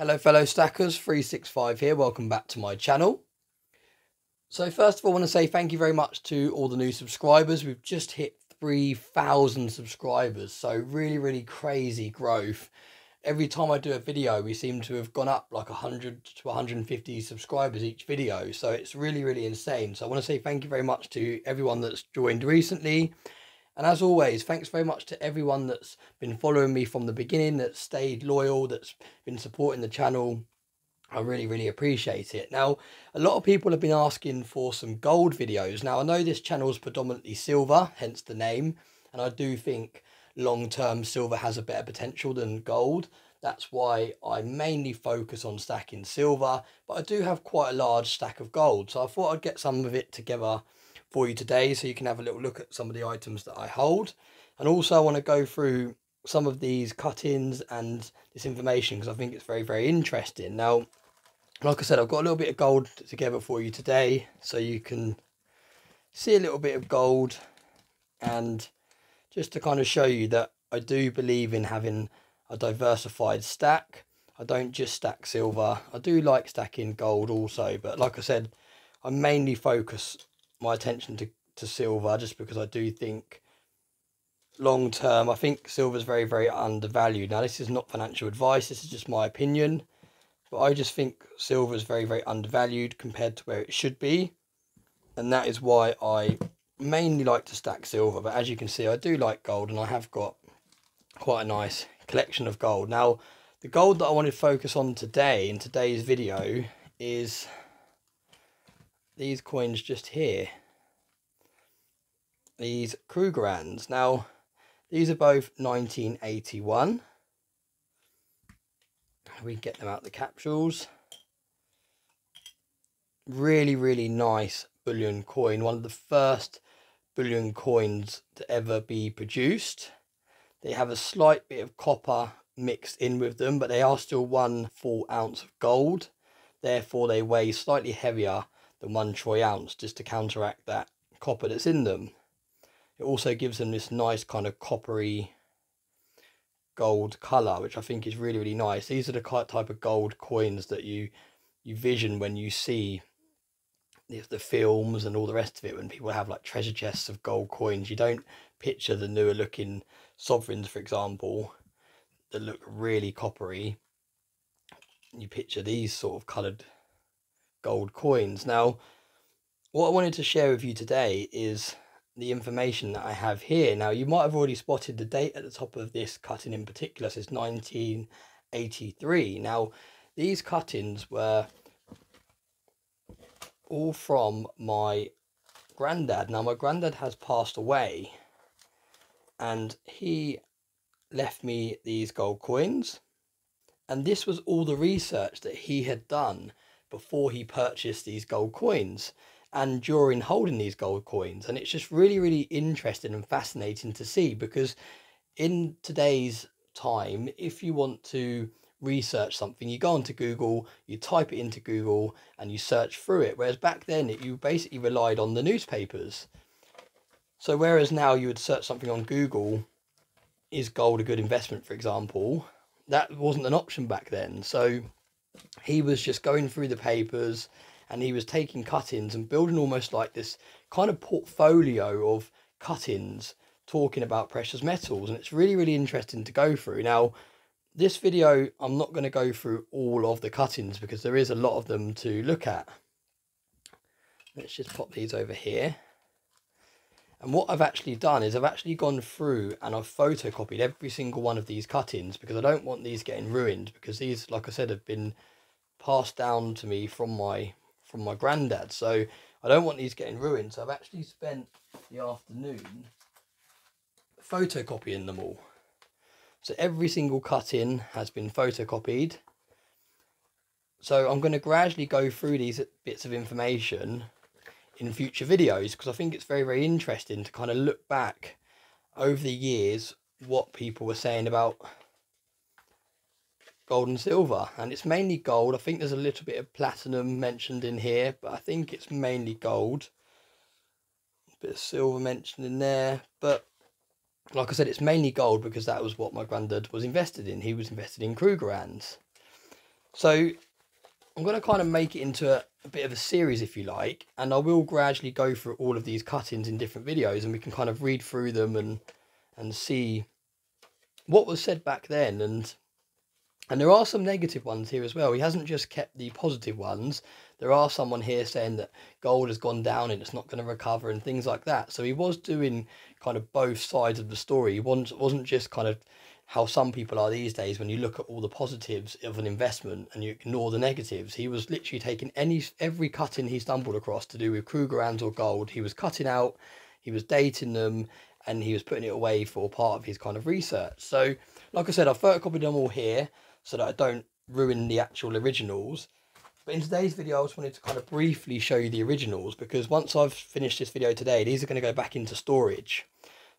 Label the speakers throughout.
Speaker 1: Hello fellow stackers, 365 here, welcome back to my channel. So first of all I want to say thank you very much to all the new subscribers. We've just hit 3,000 subscribers, so really crazy growth. Every time I do a video we seem to have gone up like 100 to 150 subscribers each video, so it's really insane. So I want to say thank you very much to everyone that's joined recently. And as always, thanks very much to everyone that's been following me from the beginning, that's stayed loyal, that's been supporting the channel. I really appreciate it. Now, a lot of people have been asking for some gold videos. Now, I know this channel is predominantly silver, hence the name. And I do think long-term silver has a better potential than gold. That's why I mainly focus on stacking silver. But I do have quite a large stack of gold. So I thought I'd get some of it together for you today so you can have a little look at some of the items that I hold. And also I want to go through some of these cut-ins and this information because I think it's very interesting. Now, like I said, I've got a little bit of gold together for you today so you can see a little bit of gold, and just to kind of show you that I do believe in having a diversified stack. I don't just stack silver. I do like stacking gold also, but like I said, I mainly focus my attention to silver just because I do think long term I think silver is very undervalued. Now, this is not financial advice, this is just my opinion, but I just think silver is very undervalued compared to where it should be, and that is why I mainly like to stack silver. But as you can see, I do like gold, and I have got quite a nice collection of gold. Now, the gold that I want to focus on today in today's video is these coins just here, these Grandad. Now, these are both 1981. We get them out the capsules. Really nice bullion coin, one of the first bullion coins to ever be produced. They have a slight bit of copper mixed in with them, but they are still 1 full ounce of gold. Therefore, they weigh slightly heavier than 1 troy ounce, just to counteract that copper that's in them. It also gives them this nice kind of coppery gold colour, which I think is really nice. These are the type of gold coins that you vision when you see the films and all the rest of it. When people have like treasure chests of gold coins, you don't picture the newer looking sovereigns, for example, that look really coppery. You picture these sort of coloured gold coins. Now, what I wanted to share with you today is the information that I have here. Now, you might have already spotted the date at the top of this cut-in in particular. So it's 1983. Now, these cut-ins were all from my granddad. Now, my granddad has passed away, and he left me these gold coins, and this was all the research that he had done before he purchased these gold coins and during holding these gold coins. And it's just really interesting and fascinating to see, because in today's time, if you want to research something, you go onto Google, you type it into Google and you search through it, whereas back then you basically relied on the newspapers. So whereas now you would search something on Google, is gold a good investment, for example, that wasn't an option back then. So he was just going through the papers and he was taking cut-ins and building almost like this kind of portfolio of cut-ins talking about precious metals, and it's really interesting to go through. Now, this video, I'm not going to go through all of the cut-ins because there is a lot of them to look at. Let's just pop these over here. And what I've actually done is I've actually gone through and I've photocopied every single one of these cut-ins, because I don't want these getting ruined, because these, like I said, have been passed down to me from my granddad. So I don't want these getting ruined. So I've actually spent the afternoon photocopying them all. So every single cut-in has been photocopied. So I'm going to gradually go through these bits of information in future videos, because I think it's very interesting to kind of look back over the years what people were saying about gold and silver. And it's mainly gold. I think there's a little bit of platinum mentioned in here, but I think it's mainly gold. A bit of silver mentioned in there, but like I said, it's mainly gold because that was what my granddad was invested in. He was invested in Grandad. So I'm going to kind of make it into a bit of a series, if you like, and I will gradually go through all of these cut-ins in different videos, and we can kind of read through them and see what was said back then. And there are some negative ones here as well. He hasn't just kept the positive ones. There are someone here saying that gold has gone down and it's not going to recover and things like that. So he was doing kind of both sides of the story. He wasn't just kind of how some people are these days when you look at all the positives of an investment and you ignore the negatives. He was literally taking every cut-in he stumbled across to do with Krugerrands or gold. He was cutting out, he was dating them, and he was putting it away for part of his kind of research. So like I said, I've photocopied them all here so that I don't ruin the actual originals. But in today's video, I just wanted to kind of briefly show you the originals, because once I've finished this video today, these are going to go back into storage.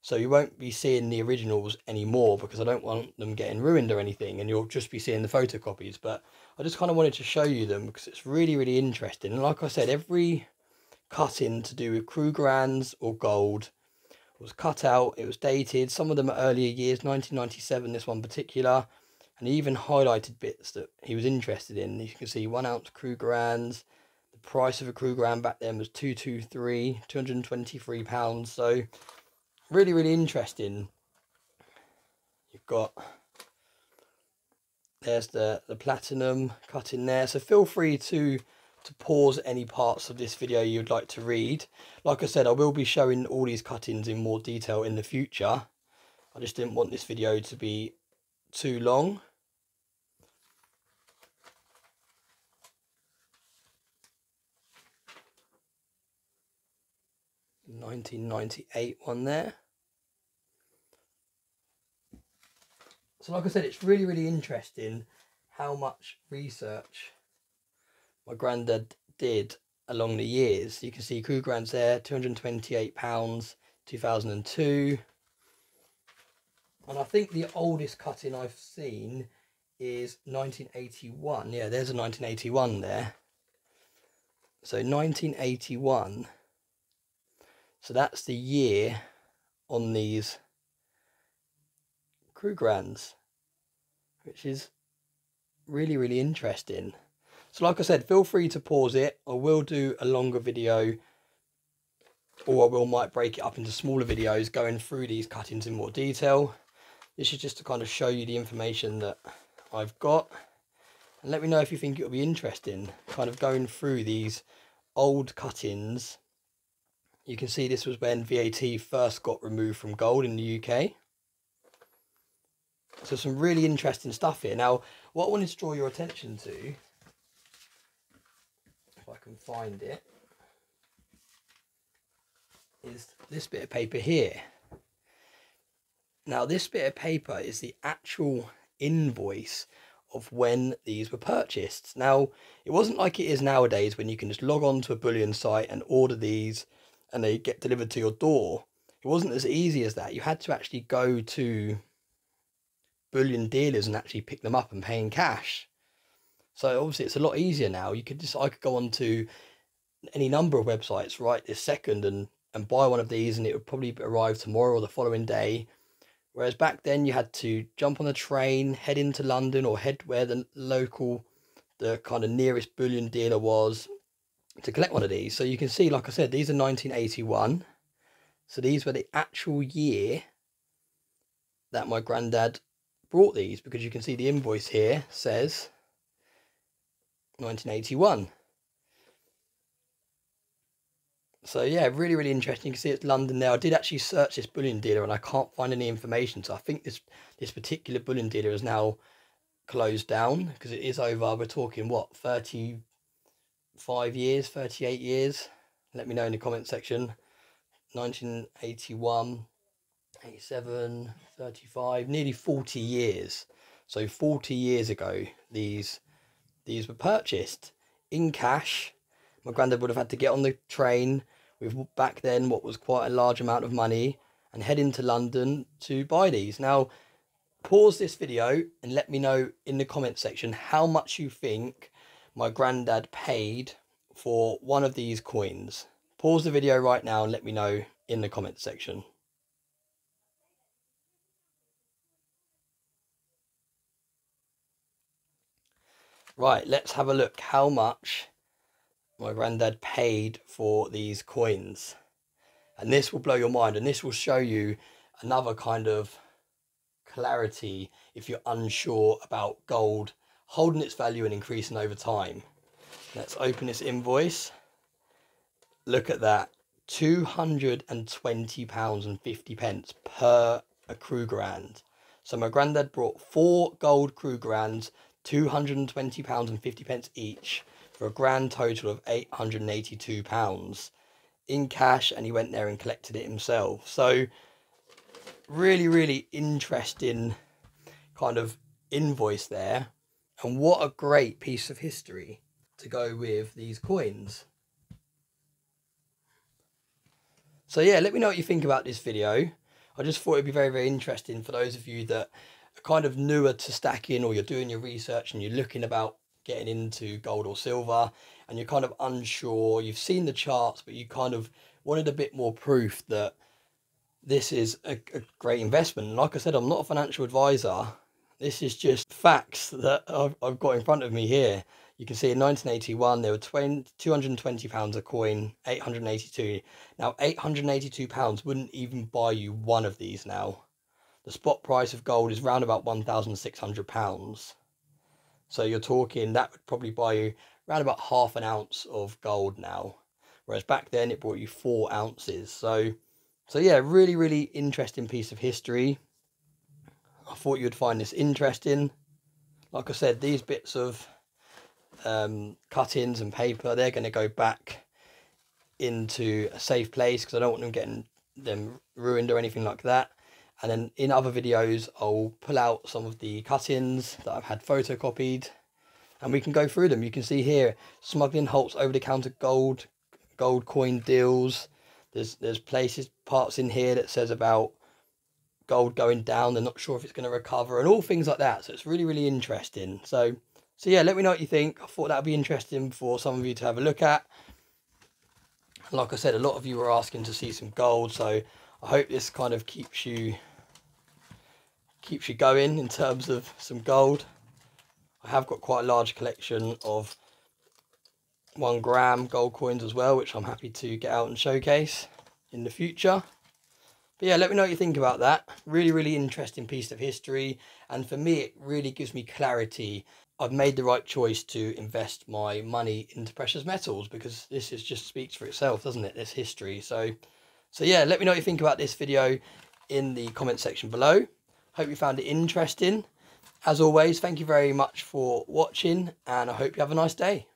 Speaker 1: So you won't be seeing the originals anymore, because I don't want them getting ruined or anything, and you'll just be seeing the photocopies. But I just kind of wanted to show you them because it's really, really interesting. And like I said, every cut-in to do with Krugerrands or gold was cut out. It was dated. Some of them are earlier years, 1997, this one particular. And he even highlighted bits that he was interested in. You can see 1 ounce Krugerrands. The price of a Krugerrand back then was £223. So really, really interesting. You've got, there's the platinum cut in there. So feel free to pause any parts of this video you'd like to read. Like I said, I will be showing all these cut-ins in more detail in the future. I just didn't want this video to be too long. 1998 one there. So like I said, it's really, really interesting how much research my granddad did along the years. You can see Krugerrands there, £228, 2002. And I think the oldest cut-in I've seen is 1981. Yeah, there's a 1981 there. So 1981. So that's the year on these Krugerrands, which is really, really interesting. So like I said, feel free to pause it. I will do a longer video, or might break it up into smaller videos going through these cut-ins in more detail. This is just to kind of show you the information that I've got, and let me know if you think it'll be interesting kind of going through these old cut-ins. You can see this was when VAT first got removed from gold in the UK. So some really interesting stuff here. Now, what I wanted to draw your attention to, if I can find it, is this bit of paper here. Now, this bit of paper is the actual invoice of when these were purchased. Now, it wasn't like it is nowadays when you can just log on to a bullion site and order these and they get delivered to your door. It wasn't as easy as that. You had to actually go to bullion dealers and actually pick them up and pay in cash. So obviously it's a lot easier now. I could go on to any number of websites right this second and buy one of these, and it would probably arrive tomorrow or the following day. Whereas back then you had to jump on a train, head into London, or head where the kind of nearest bullion dealer was to collect one of these. So you can see, like I said, these are 1981. So these were the actual year that my granddad brought these, because you can see the invoice here says 1981. So yeah, really, really interesting. You can see it's London there. I did actually search this bullion dealer and I can't find any information. So I think this particular bullion dealer is now closed down, because it is over, we're talking what, 35 years, 38 years? Let me know in the comment section. 1981, 87, 35, nearly 40 years. So 40 years ago, these were purchased in cash. My granddad would have had to get on the train with back then what was quite a large amount of money and head into London to buy these. Now, pause this video and let me know in the comment section how much you think my granddad paid for one of these coins. Pause the video right now and let me know in the comment section. Right, let's have a look how much my granddad paid for these coins. And this will blow your mind, and this will show you another kind of clarity if you're unsure about gold holding its value and increasing over time. Let's open this invoice. Look at that. £220.50 per Krugerrand. So my granddad brought 4 gold Krugerrands, £220.50 each, for a grand total of £882 in cash, and he went there and collected it himself. So really interesting kind of invoice there, and what a great piece of history to go with these coins. So yeah, let me know what you think about this video. I just thought it'd be very interesting for those of you that are kind of newer to stacking, or you're doing your research and you're looking about getting into gold or silver and you're kind of unsure. You've seen the charts, but you kind of wanted a bit more proof that this is a great investment. And like I said, I'm not a financial advisor. This is just facts that I've got in front of me here. You can see in 1981 there were £220 a coin, 882. Now £882 wouldn't even buy you one of these now. The spot price of gold is round about £1,600. So you're talking that would probably buy you around about half an ounce of gold now. Whereas back then it brought you 4 ounces. So yeah, really interesting piece of history. I thought you'd find this interesting. Like I said, these bits of cut-ins and paper, they're going to go back into a safe place because I don't want them getting them ruined or anything like that. And then in other videos, I'll pull out some of the cut-ins that I've had photocopied, and we can go through them. You can see here, smuggling halts over-the-counter gold coin deals. There's parts in here that says about gold going down. They're not sure if it's going to recover and all things like that. So it's really interesting. So yeah, let me know what you think. I thought that would be interesting for some of you to have a look at. Like I said, a lot of you were asking to see some gold, so I hope this kind of keeps you going in terms of some gold. I have got quite a large collection of 1 gram gold coins as well, which I'm happy to get out and showcase in the future. But yeah, let me know what you think about that. Really interesting piece of history, and for me it really gives me clarity. I've made the right choice to invest my money into precious metals, because this is just speaks for itself, doesn't it, this history. So yeah, let me know what you think about this video in the comment section below. Hope you found it interesting. As always, thank you very much for watching, and I hope you have a nice day.